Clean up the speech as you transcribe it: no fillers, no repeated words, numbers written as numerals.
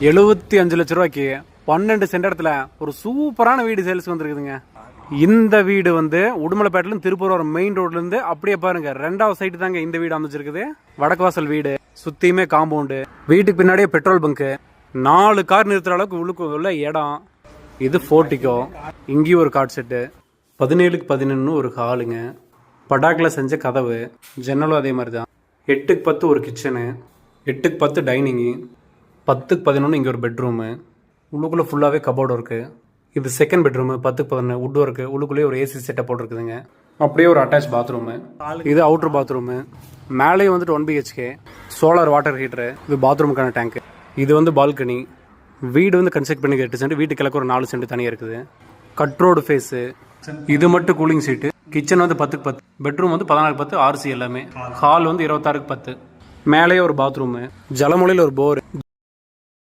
75 லட்ச ரூபாய்க்கு 12 சென்ட் இடத்துல ஒரு சூப்பரான வீடு சேல்ஸ் வந்துருக்குதுங்க. இந்த வீடு வந்து உடுமலைப்பேட்டில திருப்பூர் மெயின் ரோட்ல இருந்து அப்படியே பாருங்க 2வது சைட்டு தாங்க இந்த வீடு அமைச்சிருக்குது. வடக்கு வாசல் வீடு, சுத்தியுமே காம்பவுண்டு, வீட்டுக்கு பின்னாடியே பெட்ரோல் பங்க், 4 கார் நிறுத்துற அளவுக்கு உள்ளுக்கு உள்ள இடம். இது போர்ட்டிகோ. இங்கேயும் ஒரு கார்ட் செட்டு, 17க்கு 11 ஒரு ஹாலுங்க, படாக்கில் செஞ்ச கதவு, ஜன்னலும் அதே மாதிரி தான். 8க்கு 10 ஒரு கிச்சனு, 8க்கு 10 டைனிங்கு, 10க்கு 11 இங்கே ஒரு பெட்ரூமு, உள்ளுக்குள்ளே ஃபுல்லாகவே கபோர்டு இருக்குது. இது செகண்ட் பெட்ரூமு, 10க்கு 11 வுட் ஒர்க்கு, உள்ளுக்குள்ளேயே ஒரு ஏசி செட்டப் போட்டுருக்குதுங்க. அப்படியே ஒரு அட்டாச் பாத்ரூமு, இது அவுட்ரு பாத்ரூமு. மேலேயும் வந்துட்டு 1 BHK, சோலார் வாட்டர் ஹீட்டரு, இது பாத்ரூமுக்கான டேங்க்கு. இது வந்து பால்கனி. வீடு வந்து கன்ஸ்ட்ரக்ட் பண்ணி 8 சென்ட், வீட்டு கிழக்கு ஒரு 4 சென்ட் தனியாக இருக்குது. Cut road phase. இது மட்டும் கூலிங் சீட்டு. கிச்சன் வந்து 10க்கு 10, பெட்ரூம் வந்து 14க்கு 10 RC எல்லாமே. ஹால் வந்து 26க்கு 10. மேலேயே ஒரு பாத்ரூமு, ஜலமொழியில் ஒரு போர்.